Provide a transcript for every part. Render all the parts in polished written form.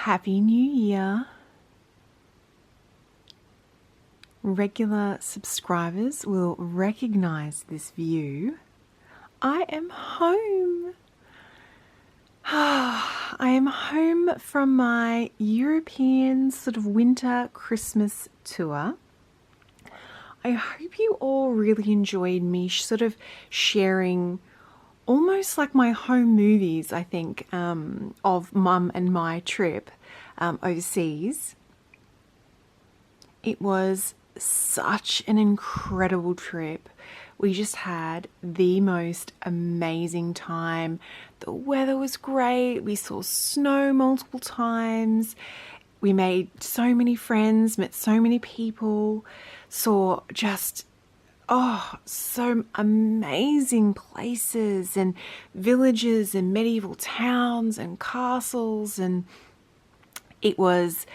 Happy New Year. Regular subscribers will recognize this view. I am home. I am home from my European sort of winter Christmas tour. I hope you all really enjoyed me sort of sharing almost like my home movies, I think, of Mum and my trip overseas. It was such an incredible trip. We just had the most amazing time. The weather was great. We saw snow multiple times. We made so many friends, met so many people, saw just so amazing places and villages and medieval towns and castles, and it was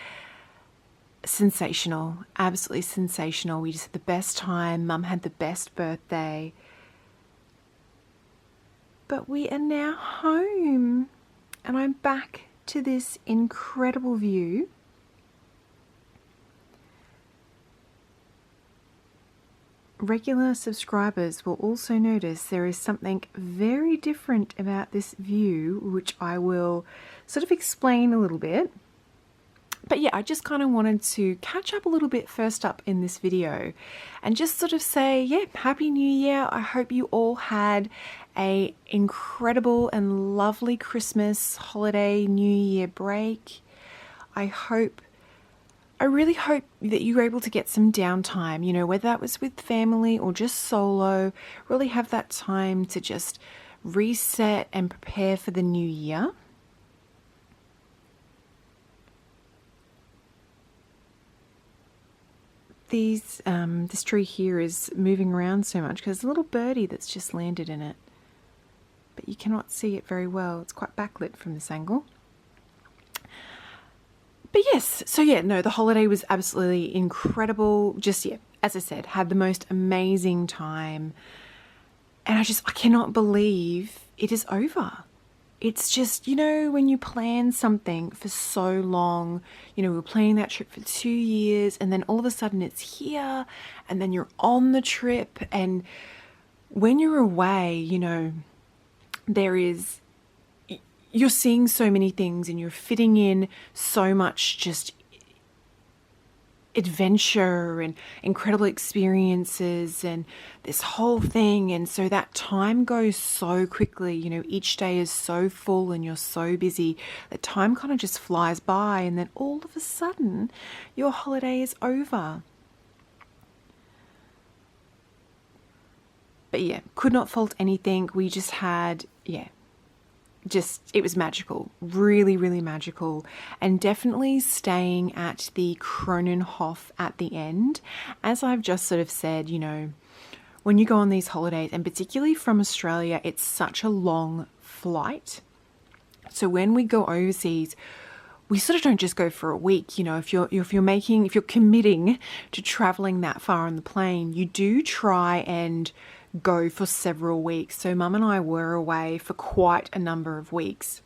sensational, absolutely sensational. We just had the best time. Mum had the best birthday. But we are now home and I'm back to this incredible view. Regular subscribers will also notice there is something very different about this view, which I will sort of explain a little bit. But yeah, I just kind of wanted to catch up a little bit first up in this video and just sort of say, yeah, Happy New Year. I hope you all had a incredible and lovely Christmas, holiday, New Year break. I really hope that you were able to get some downtime, you know, whether that was with family or just solo, really have that time to just reset and prepare for the new year. This tree here is moving around so much because there's a little birdie that's just landed in it, but you cannot see it very well. It's quite backlit from this angle. But yes, so yeah, no, the holiday was absolutely incredible. Just, yeah, as I said, had the most amazing time. And I cannot believe it is over. It's just, you know, when you plan something for so long, you know, we were planning that trip for 2 years and then all of a sudden it's here and then you're on the trip. And when you're away, you know, you're seeing so many things and you're fitting in so much just adventure and incredible experiences and this whole thing. And so that time goes so quickly, you know, each day is so full and you're so busy that time kind of just flies by, and then all of a sudden your holiday is over. But yeah, could not fault anything. We just had, it was magical, really, really magical. And definitely staying at the Kronenhof at the end. As I've just sort of said, you know, when you go on these holidays, and particularly from Australia, it's such a long flight. So when we go overseas, we sort of don't just go for a week. You know, if you're committing to traveling that far on the plane, you do try and go for several weeks. So Mum and I were away for quite a number of weeks.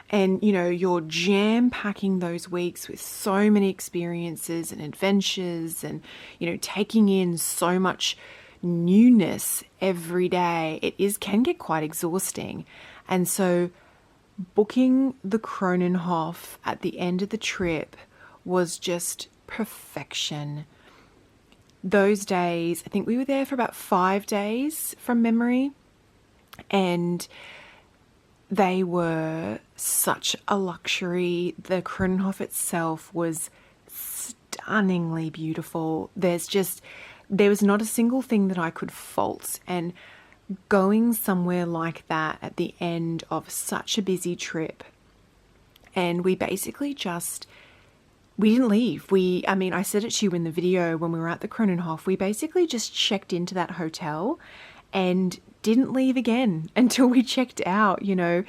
And, you know, you're jam-packing those weeks with so many experiences and adventures and, you know, taking in so much newness every day. Can get quite exhausting. And so booking the Kronenhof at the end of the trip was just perfection. Those days, I think we were there for about 5 days from memory, and they were such a luxury. The Kronenhof itself was stunningly beautiful. There was not a single thing that I could fault, and going somewhere like that at the end of such a busy trip, and we basically we didn't leave. I said it to you in the video when we were at the Kronenhof, we basically just checked into that hotel and didn't leave again until we checked out. You know,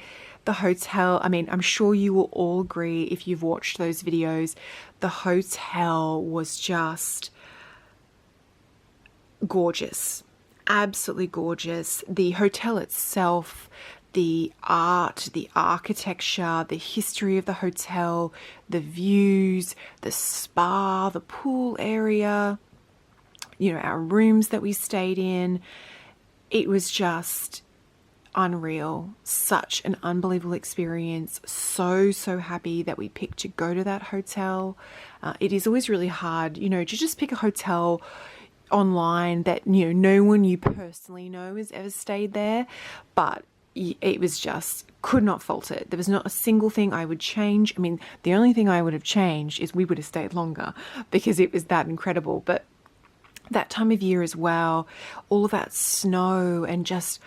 the hotel, I'm sure you will all agree if you've watched those videos, the hotel was just gorgeous, absolutely gorgeous. The hotel itself, the art, the architecture, the history of the hotel, the views, the spa, the pool area, our rooms that we stayed in. It was just unreal. Such an unbelievable experience. So happy that we picked to go to that hotel. It is always really hard, to just pick a hotel online that, no one you personally know has ever stayed there. But it was just, could not fault it. There was not a single thing I would change. I mean, the only thing I would have changed is we would have stayed longer because it was that incredible. But that time of year as well, all of that snow and just,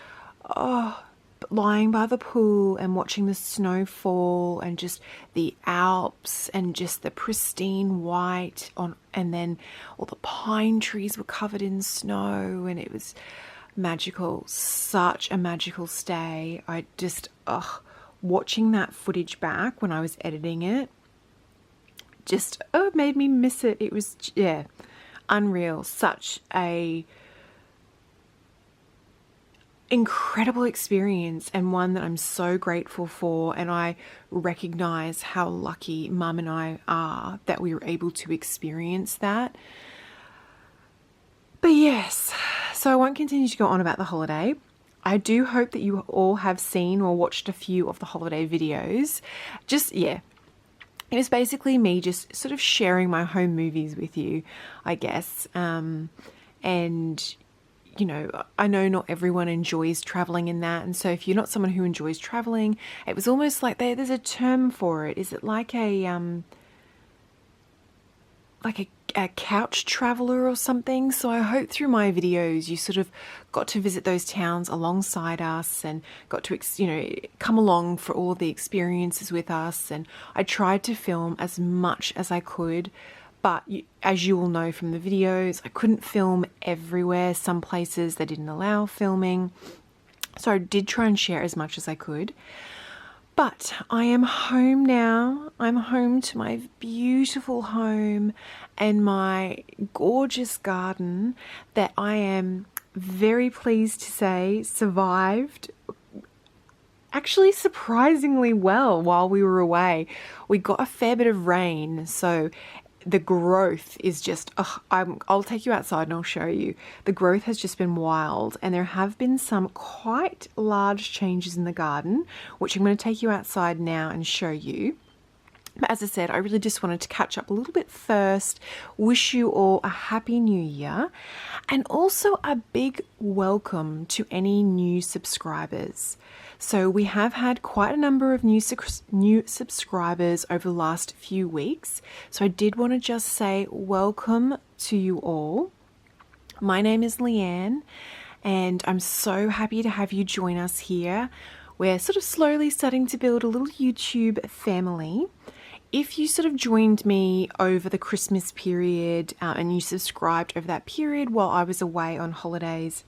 lying by the pool and watching the snow fall and just the Alps and just the pristine white and then all the pine trees were covered in snow, and it was magical. Such a magical stay. I just, watching that footage back when I was editing it, just, made me miss it. It was, unreal. Such a incredible experience, and one that I'm so grateful for, and I recognize how lucky Mum and I are that we were able to experience that. But yes, so I won't continue to go on about the holiday. I do hope that you all have seen or watched a few of the holiday videos. It was basically me just sort of sharing my home movies with you, I guess. And, I know not everyone enjoys traveling in that. And so if you're not someone who enjoys traveling, it was almost like there's a term for it. Is it like a couch traveler or something? So I hope through my videos you sort of got to visit those towns alongside us and got to come along for all of the experiences with us. And I tried to film as much as I could, but as you all know from the videos, I couldn't film everywhere. Some places they didn't allow filming, so I did try and share as much as I could. But I am home now. I'm home to my beautiful home and my gorgeous garden that I am very pleased to say survived actually surprisingly well while we were away. We got a fair bit of rain, so the growth is just, I'll take you outside and I'll show you. The growth has just been wild, and there have been some quite large changes in the garden, which I'm going to take you outside now and show you. But as I said, I really just wanted to catch up a little bit first, wish you all a happy new year, and also a big welcome to any new subscribers. So we have had quite a number of new subscribers over the last few weeks. So I did want to just say welcome to you all. My name is Leanne, and I'm so happy to have you join us here. We're sort of slowly starting to build a little YouTube family. If you sort of joined me over the Christmas period and you subscribed over that period while I was away on holidays,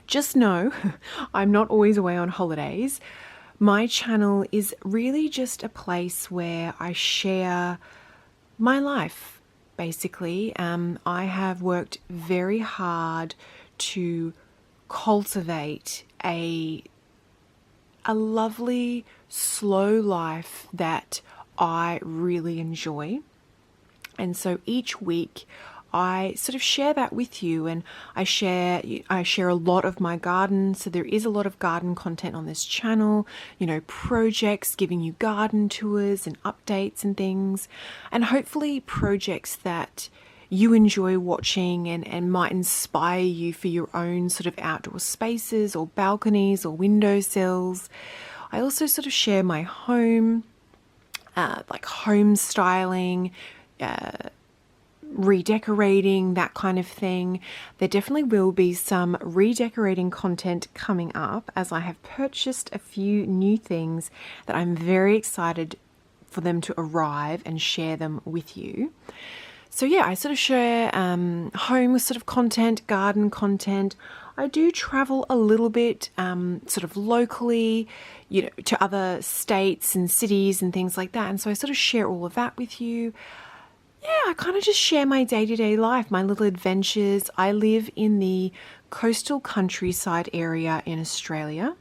just know I'm not always away on holidays. My channel is really just a place where I share my life, basically. I have worked very hard to cultivate a lovely, slow life that I really enjoy. And so each week I sort of share that with you, and I share a lot of my garden. So there is a lot of garden content on this channel, projects, giving you garden tours and updates and things, and hopefully projects that you enjoy watching and might inspire you for your own sort of outdoor spaces or balconies or windowsills. I also sort of share my home, like home styling, redecorating, that kind of thing. There definitely will be some redecorating content coming up, as I have purchased a few new things that I'm very excited for them to arrive and share them with you. So yeah, I sort of share home sort of content, garden content. I do travel a little bit sort of locally, to other states and cities and things like that. And so I sort of share all of that with you. Yeah, I kind of just share my day-to-day life, my little adventures. I live in the coastal countryside area in Australia.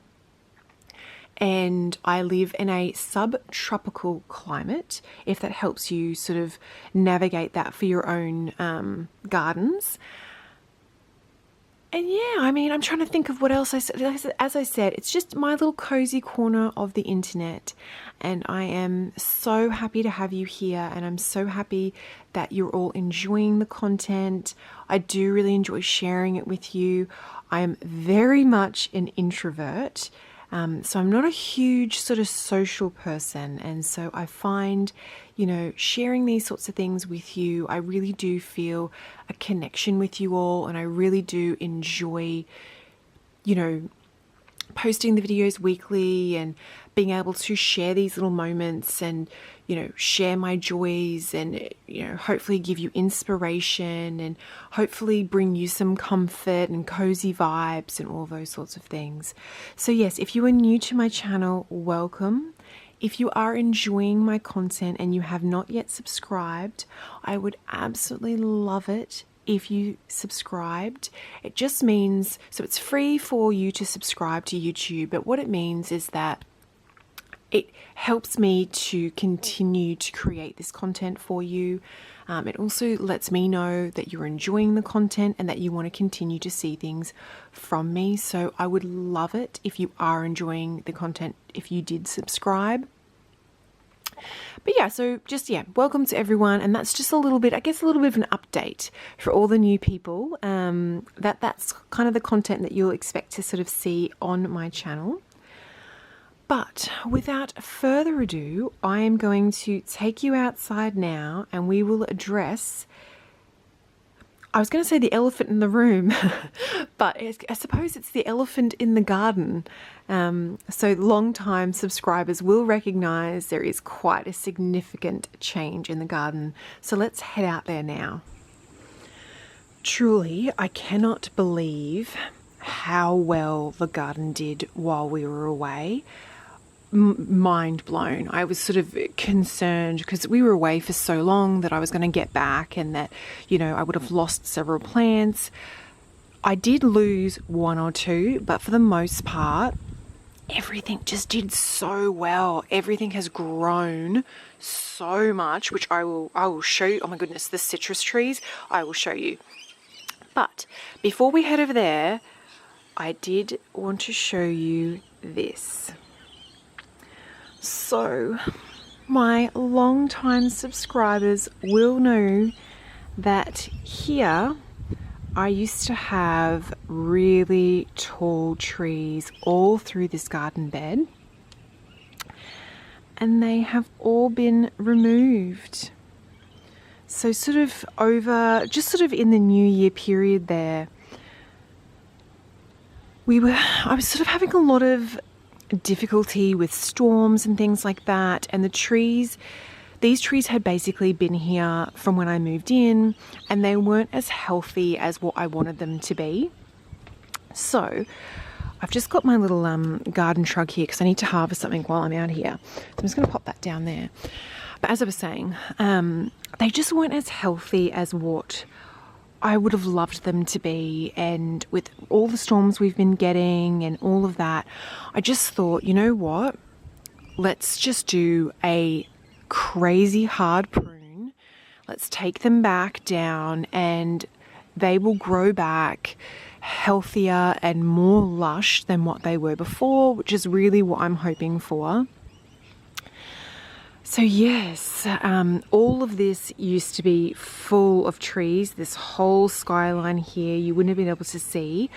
and I live in a subtropical climate, if that helps you sort of navigate that for your own gardens. And yeah, I mean, I'm trying to think of what else I said. As I said, it's just my little cozy corner of the internet. And I am so happy to have you here. And I'm so happy that you're all enjoying the content. I do really enjoy sharing it with you. I am very much an introvert. So I'm not a huge sort of social person. And so I find, sharing these sorts of things with you, I really do feel a connection with you all. And I really do enjoy, posting the videos weekly and being able to share these little moments and, share my joys and, hopefully give you inspiration and hopefully bring you some comfort and cozy vibes and all those sorts of things. So yes, if you are new to my channel, welcome. If you are enjoying my content and you have not yet subscribed, I would absolutely love it if you subscribed. It just means, so it's free for you to subscribe to YouTube, but what it means is that it helps me to continue to create this content for you. It also lets me know that you're enjoying the content and that you want to continue to see things from me. So I would love it if you are enjoying the content, if you did subscribe. But yeah, so just, welcome to everyone. And that's just a little bit, I guess, a little bit of an update for all the new people. That's kind of the content that you'll expect to sort of see on my channel. But without further ado, I am going to take you outside now and we will address, I was going to say the elephant in the room, but I suppose it's the elephant in the garden. So long-time subscribers will recognize there is quite a significant change in the garden. So let's head out there now. Truly, I cannot believe how well the garden did while we were away. Mind blown. I was sort of concerned because we were away for so long that I was going to get back and that, I would have lost several plants. I did lose one or two, but for the most part, everything just did so well. Everything has grown so much, which I will show you. Oh my goodness, the citrus trees, I will show you. But before we head over there, I did want to show you this. So, my long-time subscribers will know that here I used to have really tall trees all through this garden bed, and they have all been removed. So sort of in the New Year period there, I was sort of having a lot of difficulty with storms and things like that, and these trees had basically been here from when I moved in, and they weren't as healthy as what I wanted them to be. So I've just got my little garden truck here because I need to harvest something while I'm out here, so I'm just going to pop that down there. But as I was saying, they just weren't as healthy as what I would have loved them to be, and with all the storms we've been getting and all of that, I just thought, you know what, let's just do a crazy hard prune. Let's take them back down and they will grow back healthier and more lush than what they were before, which is really what I'm hoping for. So yes, all of this used to be full of trees. This whole skyline here, you wouldn't have been able to see.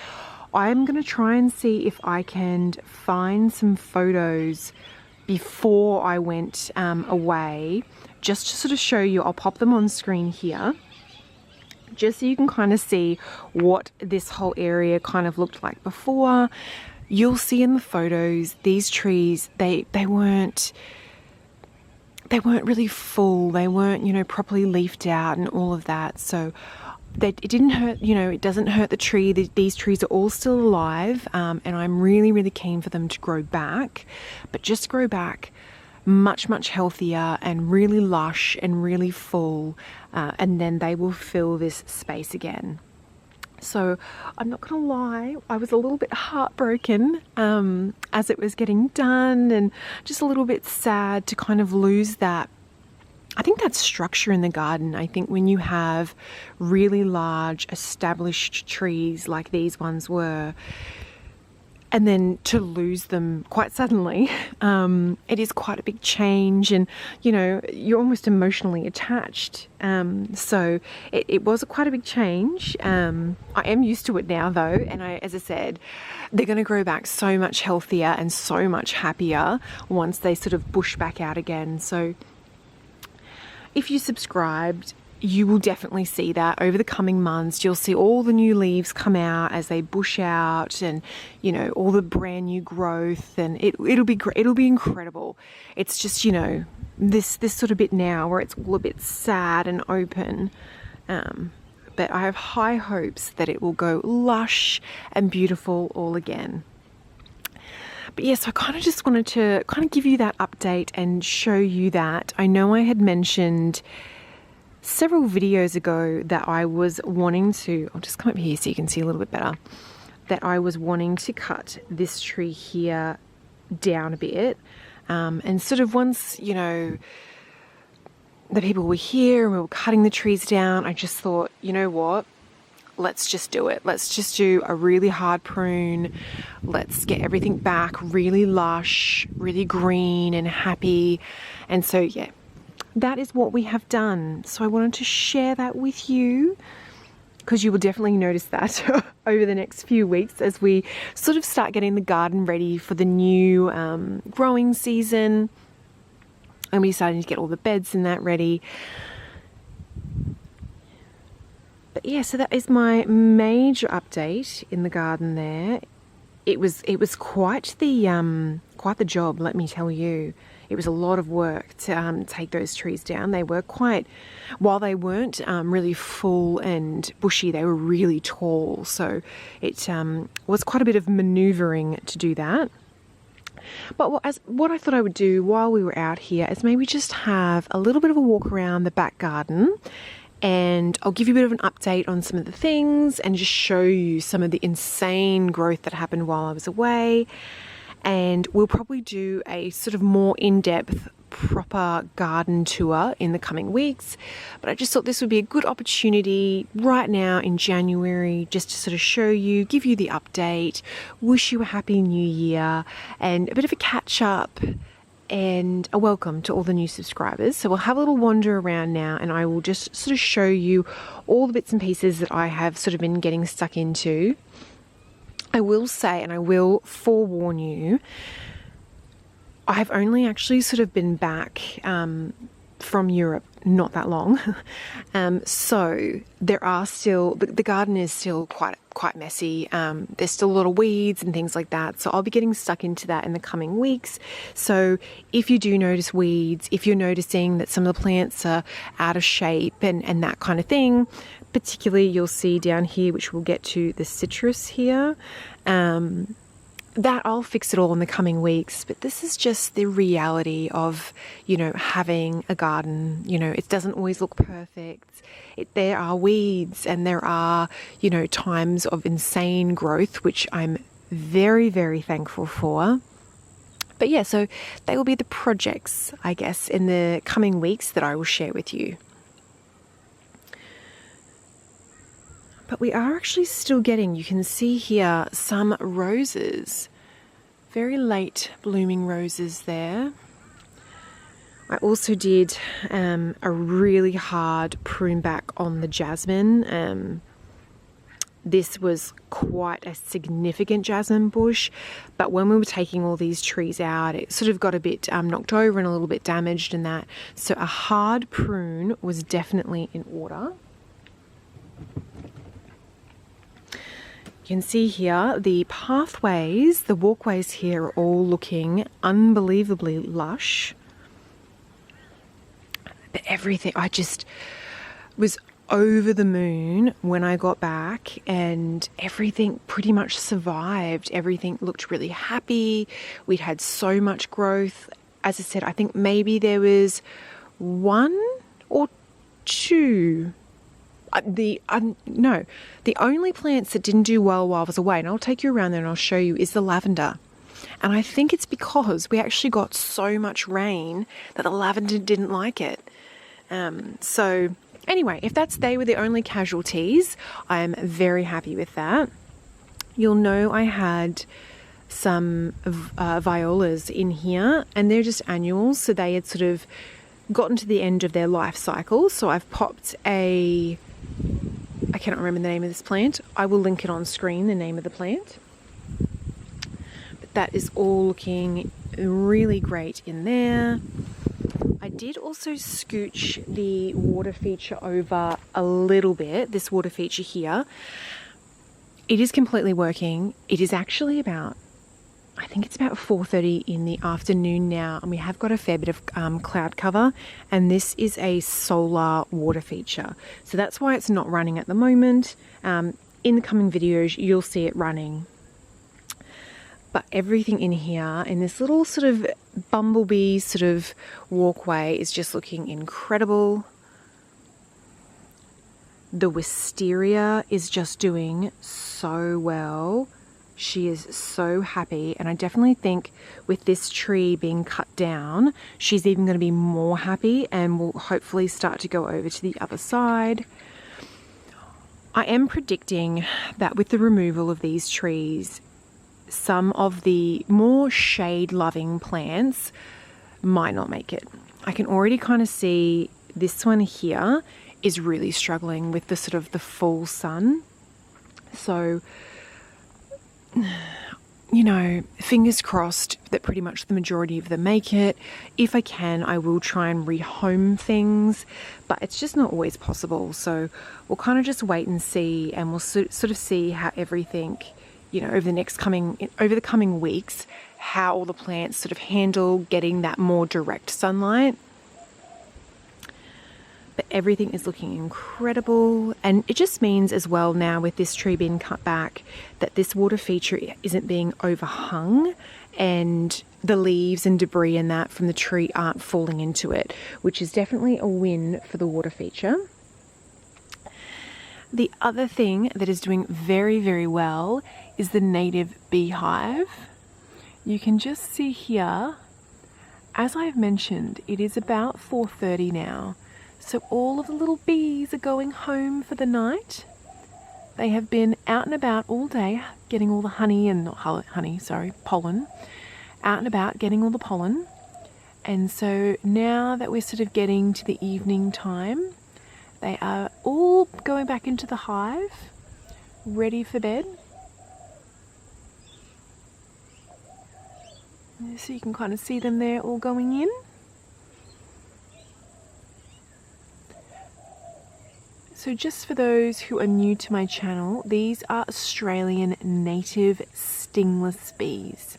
I'm going to try and see if I can find some photos before I went away, just to sort of show you. I'll pop them on screen here, just so you can kind of see what this whole area kind of looked like before. You'll see in the photos, these trees, they weren't really full. They weren't, properly leafed out and all of that. So it didn't hurt, it doesn't hurt the tree. These trees are all still alive. And I'm really, really keen for them to grow back, but just grow back much, much healthier and really lush and really full. And then they will fill this space again. So I'm not gonna lie, I was a little bit heartbroken as it was getting done, and just a little bit sad to kind of lose that. I think that structure in the garden. I think when you have really large established trees like these ones were, and then to lose them quite suddenly, it is quite a big change, and you know, you're almost emotionally attached. So it was quite a big change. I am used to it now though, and as I said, they're going to grow back so much healthier and so much happier once they sort of bush back out again. So if you subscribed, you will definitely see that over the coming months. You'll see all the new leaves come out as they bush out, and you know, all the brand new growth, and it'll be great. It'll be incredible. It's just, you know, this sort of bit now where it's all a bit sad and open, but I have high hopes that it will go lush and beautiful all again. But yes, I kind of just wanted to kind of give you that update and show you that. I know I had mentioned several videos ago that I was wanting to, I'll just come up here so you can see a little bit better, that I was wanting to cut this tree here down a bit. And sort of once, you know, the people were here and we were cutting the trees down, I just thought, you know what? Let's just do it. Let's just do a really hard prune. Let's get everything back really lush, really green and happy. And so, yeah, that is what we have done. So I wanted to share that with you, because you will definitely notice that over the next few weeks as we sort of start getting the garden ready for the new growing season. And we're starting to get all the beds and that ready. But yeah, so that is my major update in the garden there. It was quite the job, let me tell you. It was a lot of work to take those trees down. They were quite, while they weren't really full and bushy, they were really tall. So it was quite a bit of manoeuvring to do that. But what I thought I would do while we were out here is maybe just have a little bit of a walk around the back garden, and I'll give you a bit of an update on some of the things and just show you some of the insane growth that happened while I was away. And we'll probably do a sort of more in-depth, proper garden tour in the coming weeks. But I just thought this would be a good opportunity right now in January just to sort of show you, give you the update, wish you a happy new year, and a bit of a catch up and a welcome to all the new subscribers. So we'll have a little wander around now, and I will just sort of show you all the bits and pieces that I have sort of been getting stuck into. I will say, and I will forewarn you, I have only actually sort of been back from Europe not that long. So there are still, the garden is still quite messy. There's still a lot of weeds and things like that. So I'll be getting stuck into that in the coming weeks. So if you do notice weeds, if you're noticing that some of the plants are out of shape and that kind of thing, particularly you'll see down here, which we'll get to, the citrus here, that I'll fix it all in the coming weeks. But this is just the reality of, you know, having a garden. You know, it doesn't always look perfect. There are weeds and there are, you know, times of insane growth, which I'm very, very thankful for. But yeah, so they will be the projects, I guess, in the coming weeks that I will share with you. But we are actually still getting, you can see here, some roses. Very late blooming roses there. I also did a really hard prune back on the jasmine. This was quite a significant jasmine bush, but when we were taking all these trees out, it sort of got a bit knocked over and a little bit damaged and that. So a hard prune was definitely in order. You can see here the pathways, the walkways here are all looking unbelievably lush. But everything, I just was over the moon when I got back, and everything pretty much survived. Everything looked really happy. We'd had so much growth. As I said, I think maybe there was one or two, no, the only plants that didn't do well while I was away, and I'll take you around there and I'll show you, is the lavender. And I think it's because we actually got so much rain that the lavender didn't like it. So anyway, if they were the only casualties, I'm very happy with that. You'll know I had some violas in here, and they're just annuals, so they had sort of gotten to the end of their life cycle. So I've popped I cannot remember the name of this plant. I will link it on screen, the name of the plant. But that is all looking really great in there. I did also scooch the water feature over a little bit, this water feature here. It is completely working. It is actually about, I think it's about 4:30 in the afternoon now, and we have got a fair bit of cloud cover, and this is a solar water feature. So that's why it's not running at the moment. In the coming videos, you'll see it running. But everything in here, in this little sort of bumblebee sort of walkway, is just looking incredible. The wisteria is just doing so well. She is so happy, and I definitely think with this tree being cut down, she's even going to be more happy and will hopefully start to go over to the other side. I am predicting that with the removal of these trees, some of the more shade-loving plants might not make it. I can already kind of see this one here is really struggling with the sort of the full sun. So, you know, fingers crossed that pretty much the majority of them make it. If I can, I will try and rehome things, but it's just not always possible. So we'll kind of just wait and see, and we'll sort of see how everything, you know, over the coming weeks, how all the plants sort of handle getting that more direct sunlight. But everything is looking incredible, and it just means as well now with this tree being cut back that this water feature isn't being overhung, and the leaves and debris and that from the tree aren't falling into it, which is definitely a win for the water feature. The other thing that is doing very, very well is the native beehive. You can just see here, as I've mentioned, it is about 4:30 now. So all of the little bees are going home for the night. They have been out and about all day getting all the pollen. Out and about getting all the pollen. And so now that we're sort of getting to the evening time, they are all going back into the hive, ready for bed. So you can kind of see them there all going in. So just for those who are new to my channel, these are Australian native stingless bees.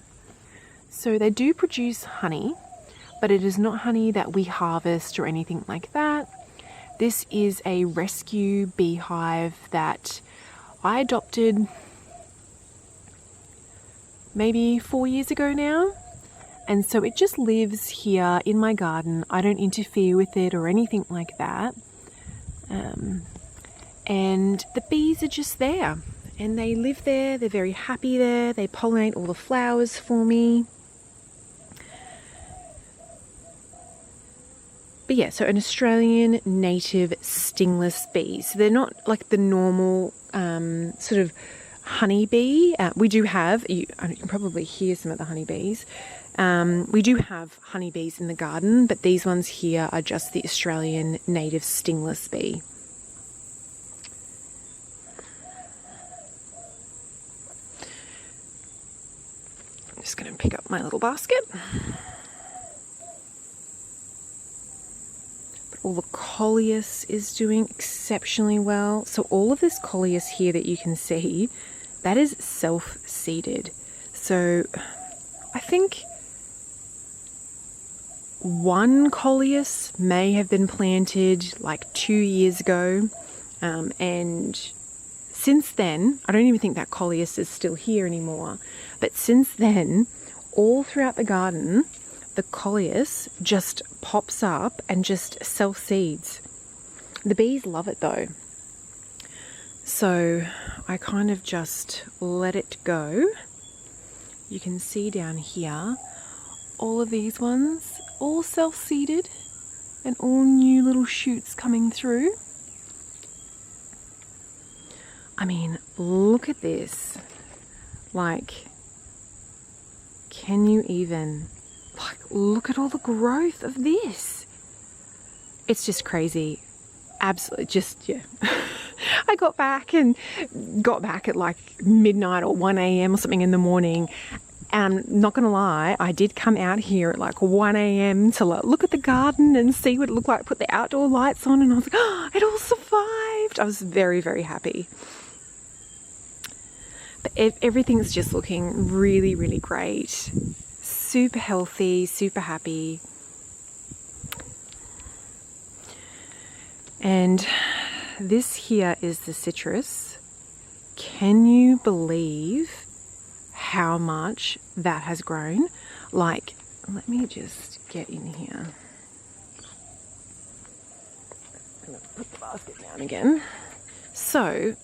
So they do produce honey, but it is not honey that we harvest or anything like that. This is a rescue beehive that I adopted maybe 4 years ago now. And so it just lives here in my garden. I don't interfere with it or anything like that. And the bees are just there, and they live there. They're very happy there. They pollinate all the flowers for me. But yeah, so an Australian native stingless bee. So they're not like the normal sort of honey bee. We do have, you can probably hear some of the honeybees. We do have honeybees in the garden, but these ones here are just the Australian native stingless bee. I'm just going to pick up my little basket. But all the coleus is doing exceptionally well. So all of this coleus here that you can see, that is self-seeded. So I think one coleus may have been planted like 2 years ago, and since then, I don't even think that coleus is still here anymore, but since then, all throughout the garden, the coleus just pops up and just self-seeds. The bees love it though. So I kind of just let it go. You can see down here, all of these ones, all self-seeded and all new little shoots coming through. I mean, look at this. Like, can you even, like, look at all the growth of this. It's just crazy. Absolutely, just, yeah. I got back at like midnight or 1 a.m. or something in the morning. And I'm not going to lie, I did come out here at like 1 a.m. to look at the garden and see what it looked like, put the outdoor lights on, and I was like, oh, it all survived. I was very, very happy. But everything's just looking really, really great. Super healthy, super happy. And this here is the citrus. Can you believe how much that has grown? Like, let me just get in here. I'm going to put the basket down again. So,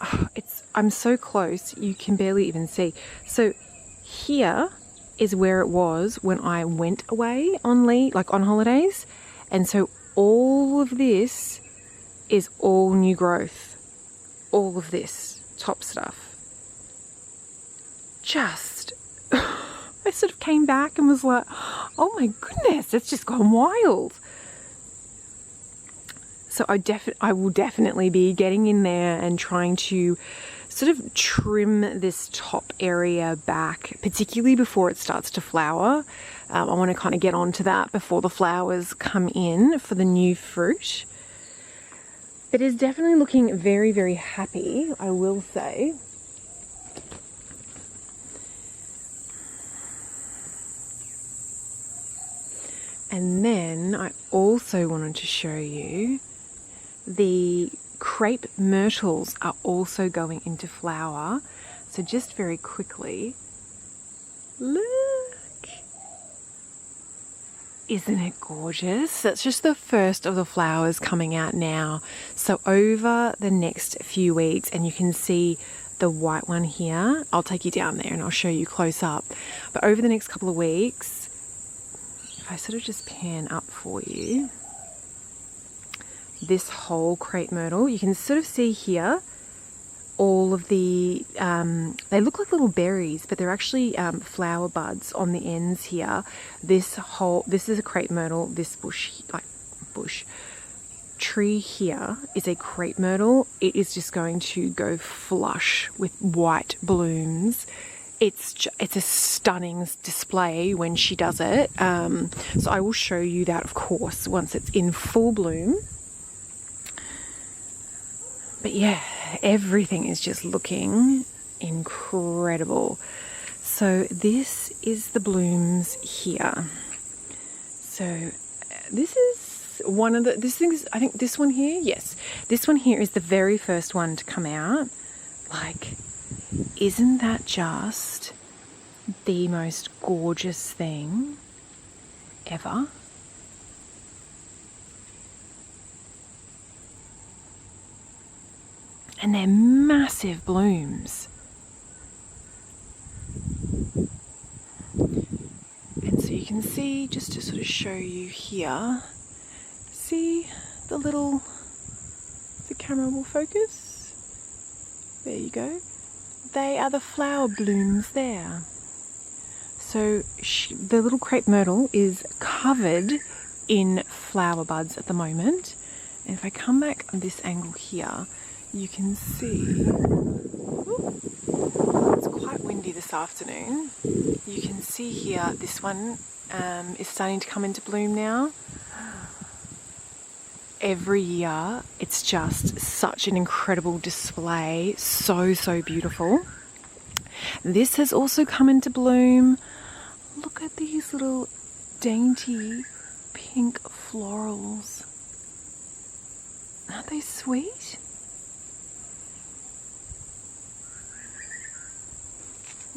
I'm so close, you can barely even see. So here is where it was when I went away on leave, like on holidays. And so all of this is all new growth. All of this top stuff. Just, I sort of came back and was like, oh my goodness, it's just gone wild. So I will definitely be getting in there and trying to sort of trim this top area back, particularly before it starts to flower. I want to kind of get onto that before the flowers come in for the new fruit. But it's definitely looking very, very happy, I will say. And then I also wanted to show you the crepe myrtles are also going into flower. So just very quickly, look. Isn't it gorgeous? That's just the first of the flowers coming out now. So over the next few weeks, and you can see the white one here. I'll take you down there and I'll show you close up. But over the next couple of weeks, if I sort of just pan up for you, this whole crepe myrtle, you can sort of see here all of the, they look like little berries, but they're actually flower buds on the ends here. This is a crepe myrtle. This tree here is a crepe myrtle. It is just going to go flush with white blooms. It's a stunning display when she does it. So I will show you that, of course, once it's in full bloom. But yeah, everything is just looking incredible. So this is the blooms here. So this is one of the, I think this one here, yes. This one here is the very first one to come out. Like, isn't that just the most gorgeous thing ever? And they're massive blooms. And so you can see, just to sort of show you here, see the little, the camera will focus. There you go. They are the flower blooms there. So the little crepe myrtle is covered in flower buds at the moment. And if I come back on this angle here, you can see, it's quite windy this afternoon. You can see here, this one is starting to come into bloom now. Every year, it's just such an incredible display. So, so beautiful. This has also come into bloom. Look at these little dainty pink florals. Aren't they sweet?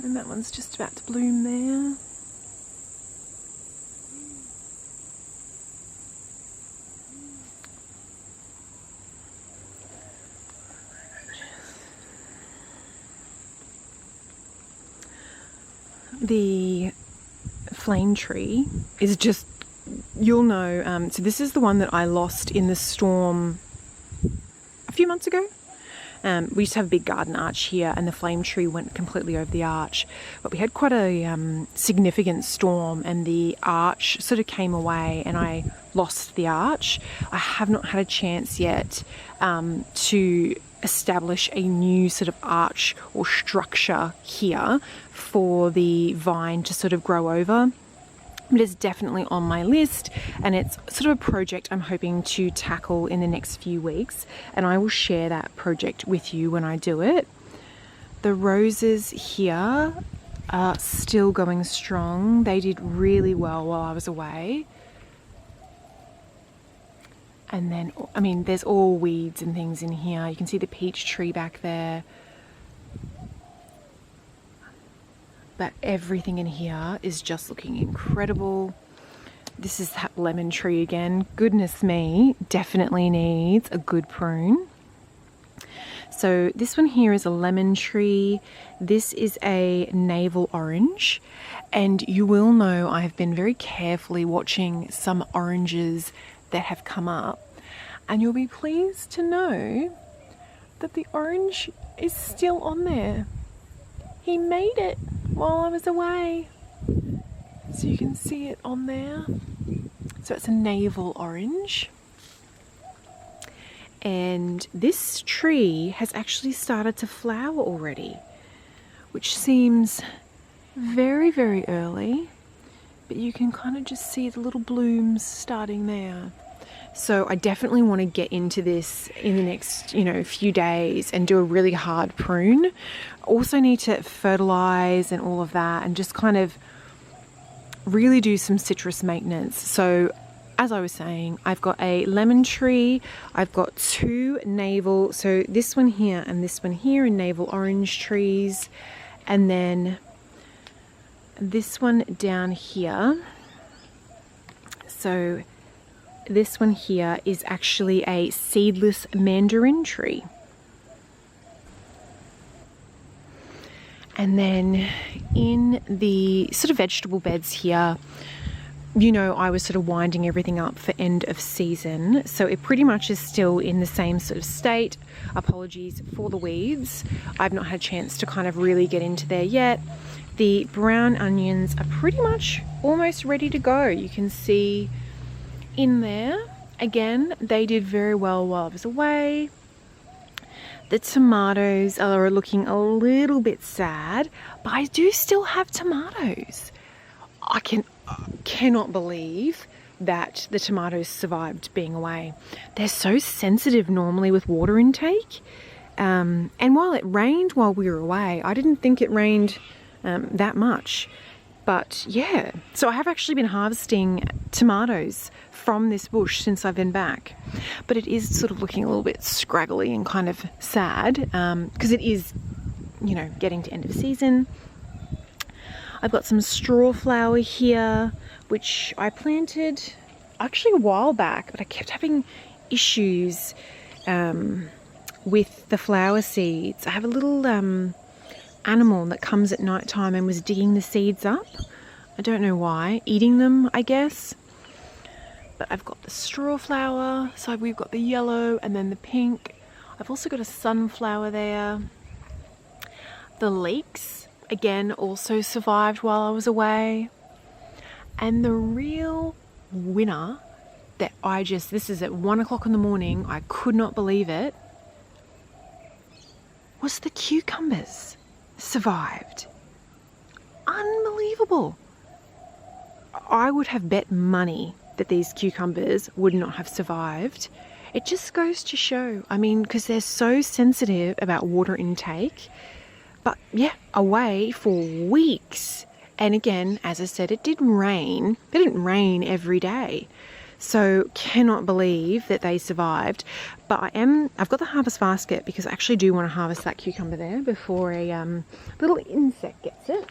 And that one's just about to bloom there. the flame tree is just, you'll know, so this is the one that I lost in the storm a few months ago. We used to have a big garden arch here, and the flame tree went completely over the arch. But we had quite a significant storm, and the arch sort of came away, and I lost the arch. I have not had a chance yet to establish a new sort of arch or structure here for the vine to sort of grow over. It is definitely on my list, and it's sort of a project I'm hoping to tackle in the next few weeks, and I will share that project with you when I do it. The roses here are still going strong. They did really well while I was away. And then, I mean, there's all weeds and things in here. You can see the peach tree back there. But everything in here is just looking incredible. This is that lemon tree again. Goodness me, definitely needs a good prune. So this one here is a lemon tree. This is a navel orange. And you will know I have been very carefully watching some oranges that have come up. And you'll be pleased to know that the orange is still on there. He made it while I was away. So you can see it on there. So it's a navel orange. And this tree has actually started to flower already, which seems very, very early, but you can kind of just see the little blooms starting there. So I definitely want to get into this in the next, few days and do a really hard prune. Also need to fertilize and all of that, and just kind of really do some citrus maintenance. So as I was saying, I've got a lemon tree, I've got two navel, so this one here and this one here, and navel orange trees, and then this one down here. So this one here is actually a seedless mandarin tree. And then in the sort of vegetable beds here, I was sort of winding everything up for end of season. So it pretty much is still in the same sort of state. Apologies for the weeds. I've not had a chance to kind of really get into there yet. The brown onions are pretty much almost ready to go. You can see in there, again, they did very well while I was away. The tomatoes are looking a little bit sad, but I do still have tomatoes. I cannot believe that the tomatoes survived being away. They're so sensitive normally with water intake. And while it rained while we were away, I didn't think it rained that much. But yeah, so I have actually been harvesting tomatoes from this bush since I've been back. But it is sort of looking a little bit scraggly and kind of sad, because it is, getting to end of season. I've got some straw flower here, which I planted actually a while back, but I kept having issues with the flower seeds. I have a little animal that comes at night time and was digging the seeds up. I don't know why. Eating them, I guess. But I've got the straw flower, so we've got the yellow and then the pink. I've also got a sunflower there. The leeks, again, also survived while I was away. And the real winner that this is at 1 o'clock in the morning, I could not believe it, was the cucumbers survived. Unbelievable. I would have bet money that these cucumbers would not have survived. It just goes to show, because they're so sensitive about water intake. But yeah, away for weeks. And again, as I said, it did rain. It didn't rain every day. So cannot believe that they survived. But I've got the harvest basket because I actually do want to harvest that cucumber there before a little insect gets it.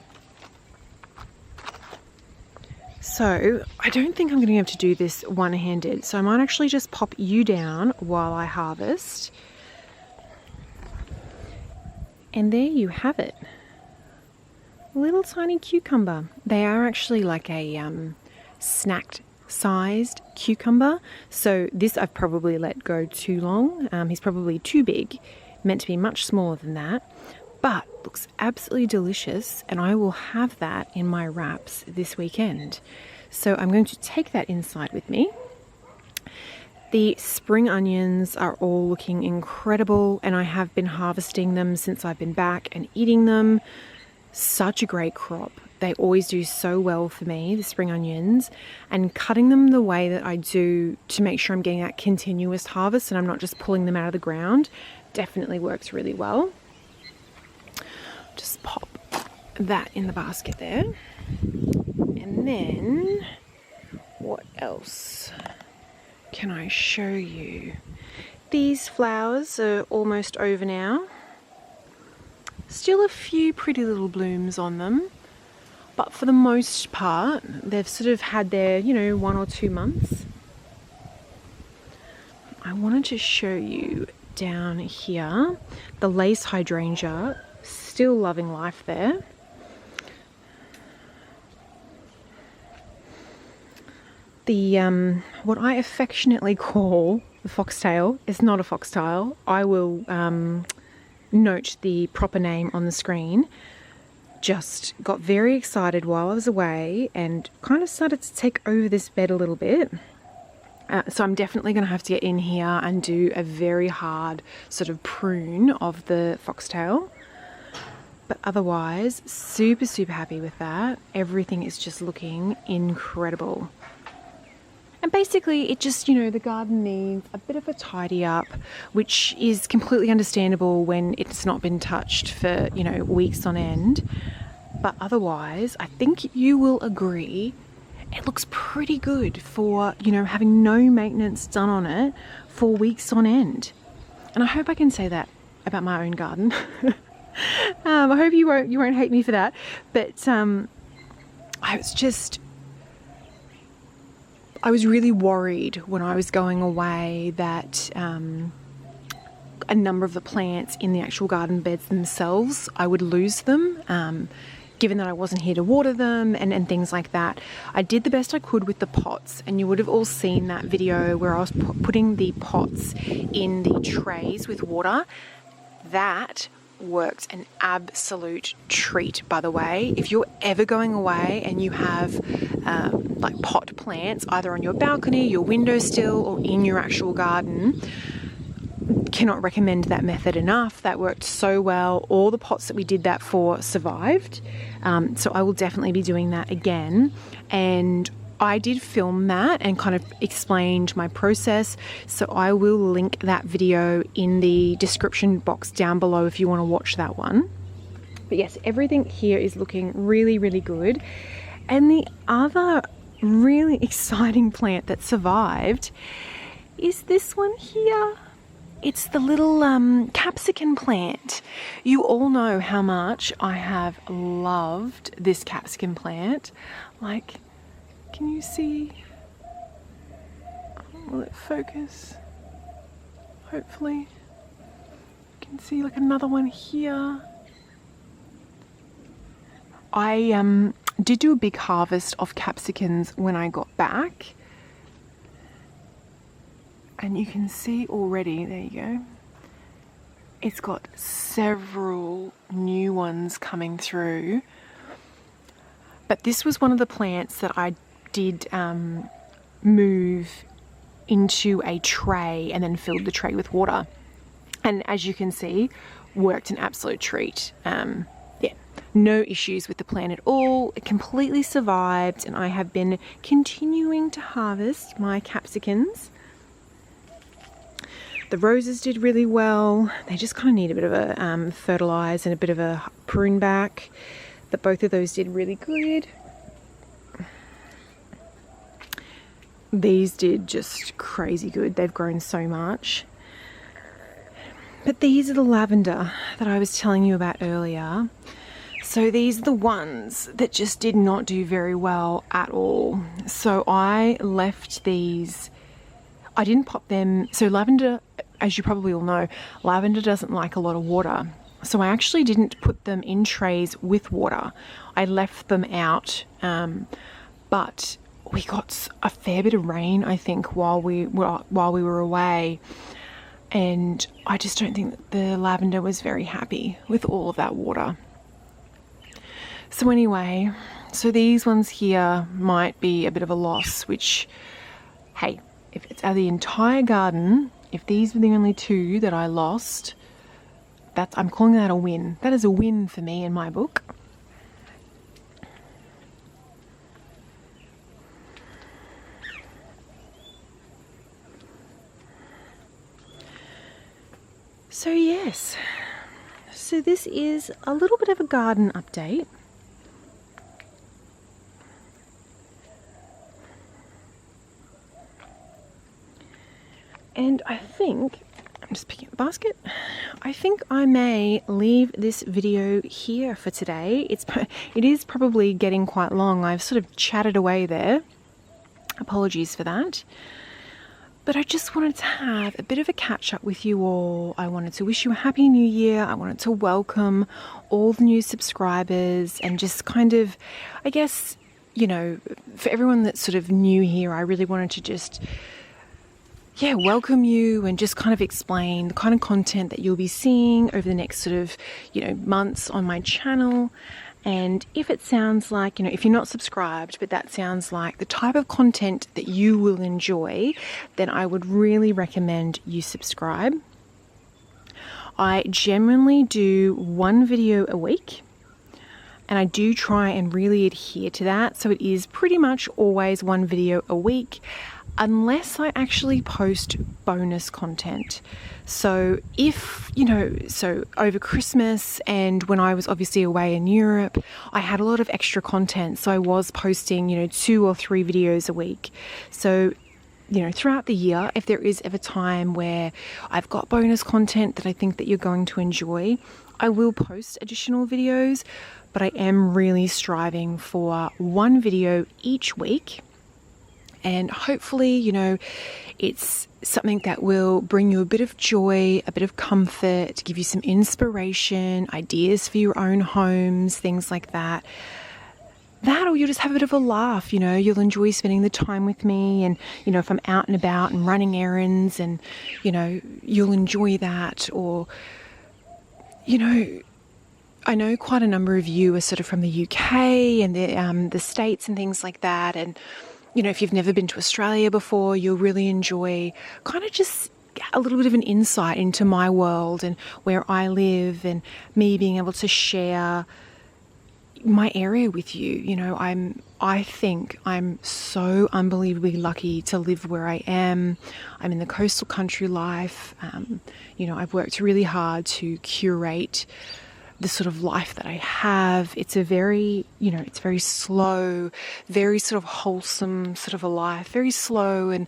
So I don't think I'm going to be able to do this one-handed. So I might actually just pop you down while I harvest. And there you have it. little tiny cucumber. They are actually like a snacked sized cucumber. So this I've probably let go too long. He's probably too big, meant to be much smaller than that, but looks absolutely delicious, and I will have that in my wraps this weekend. So I'm going to take that inside with me. The spring onions are all looking incredible, and I have been harvesting them since I've been back and eating them. Such a great crop. They always do so well for me, the spring onions, and cutting them the way that I do to make sure I'm getting that continuous harvest and I'm not just pulling them out of the ground definitely works really well. Just pop that in the basket there. And then what else can I show you? These flowers are almost over now. Still a few pretty little blooms on them, but for the most part they've sort of had their 1 or 2 months. I wanted to show you down here the lace hydrangea, still loving life there. The what I affectionately call the foxtail is not a foxtail. I will note the proper name on the screen. Just got very excited while I was away and kind of started to take over this bed a little bit. So I'm definitely going to have to get in here and do a very hard sort of prune of the foxtail. But otherwise, super, super happy with that. Everything is just looking incredible. And basically it just, the garden needs a bit of a tidy up, which is completely understandable when it's not been touched for, weeks on end. But otherwise, I think you will agree, it looks pretty good for, having no maintenance done on it for weeks on end. And I hope I can say that about my own garden. I hope you won't hate me for that. But I was really worried when I was going away that a number of the plants in the actual garden beds themselves, I would lose them, given that I wasn't here to water them and things like that. I did the best I could with the pots, and you would have all seen that video where I was putting the pots in the trays with water. That worked an absolute treat, by the way. If you're ever going away and you have like pot plants either on your balcony, your windowsill, or in your actual garden, cannot recommend that method enough. That worked so well. All the pots that we did that for survived. So I will definitely be doing that again. And I did film that and kind of explained my process, so I will link that video in the description box down below if you want to watch that one. But yes, everything here is looking really, really good. And the other really exciting plant that survived is this one here. It's the little capsicum plant. You all know how much I have loved this capsicum plant. Like, can you see? Will it focus? Hopefully. You can see like another one here. I did do a big harvest of capsicums when I got back. And you can see already, there you go, it's got several new ones coming through. But this was one of the plants that I did move into a tray and then filled the tray with water. And as you can see, worked an absolute treat. Yeah, no issues with the plant at all. It completely survived, and I have been continuing to harvest my capsicums. The roses did really well. They just kind of need a bit of a fertilise and a bit of a prune back. But both of those did really good. These did just crazy good. They've grown so much. But these are the lavender that I was telling you about earlier. So these are the ones that just did not do very well at all. So I left these. I didn't pop them. So lavender, as you probably all know, lavender doesn't like a lot of water. So I actually didn't put them in trays with water. I left them out, but we got a fair bit of rain, I think, while we were away. And I just don't think that the lavender was very happy with all of that water. So anyway, so these ones here might be a bit of a loss, which, hey, if it's out of the entire garden, if these were the only 2 that I lost, I'm calling that a win. That is a win for me in my book. So yes, so this is a little bit of a garden update. And I think, I'm just picking up the basket, I think I may leave this video here for today. It is probably getting quite long. I've sort of chatted away there. Apologies for that. But I just wanted to have a bit of a catch up with you all. I wanted to wish you a happy new year. I wanted to welcome all the new subscribers and just kind of, I guess, you know, for everyone that's sort of new here, I really wanted to just welcome you and just kind of explain the kind of content that you'll be seeing over the next sort of, months on my channel. And if it sounds like, if you're not subscribed, but that sounds like the type of content that you will enjoy, then I would really recommend you subscribe. I generally do 1 video a week, and I do try and really adhere to that. So it is pretty much always 1 video a week, unless I actually post bonus content. So so over Christmas and when I was obviously away in Europe, I had a lot of extra content. So I was posting, 2 or 3 videos a week. So, throughout the year, if there is ever time where I've got bonus content that I think that you're going to enjoy, I will post additional videos, but I am really striving for 1 video each week. And hopefully, it's something that will bring you a bit of joy, a bit of comfort, give you some inspiration, ideas for your own homes, things like that. That, or you'll just have a bit of a laugh, you'll enjoy spending the time with me. And, if I'm out and about and running errands and, you'll enjoy that. Or, I know quite a number of you are sort of from the UK and the States and things like that. And, if you've never been to Australia before, you'll really enjoy kind of just a little bit of an insight into my world and where I live, and me being able to share my area with you. I think I'm so unbelievably lucky to live where I am. I'm in the coastal country life. I've worked really hard to curate the sort of life that I have. It's a very, it's very slow, very sort of wholesome sort of a life, very slow. And,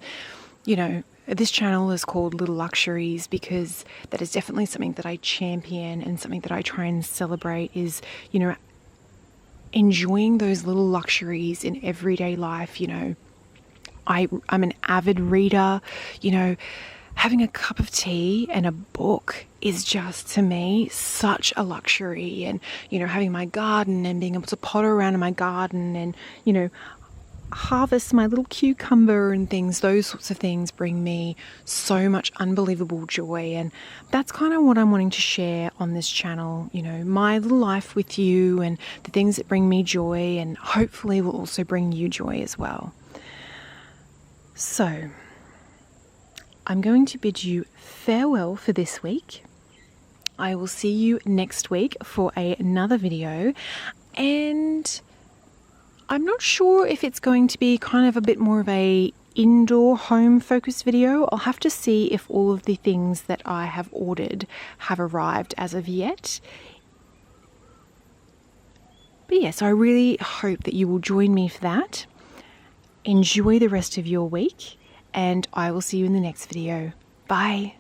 this channel is called Little Luxuries because that is definitely something that I champion and something that I try and celebrate is, enjoying those little luxuries in everyday life. I'm an avid reader, having a cup of tea and a book is just, to me, such a luxury. And, having my garden and being able to potter around in my garden and, harvest my little cucumber and things, those sorts of things bring me so much unbelievable joy. And that's kind of what I'm wanting to share on this channel, my little life with you and the things that bring me joy, and hopefully will also bring you joy as well. So I'm going to bid you farewell for this week. I will see you next week for another video, and I'm not sure if it's going to be kind of a bit more of a indoor home focused video. I'll have to see if all of the things that I have ordered have arrived as of yet. But yes, I really hope that you will join me for that. Enjoy the rest of your week, and I will see you in the next video. Bye.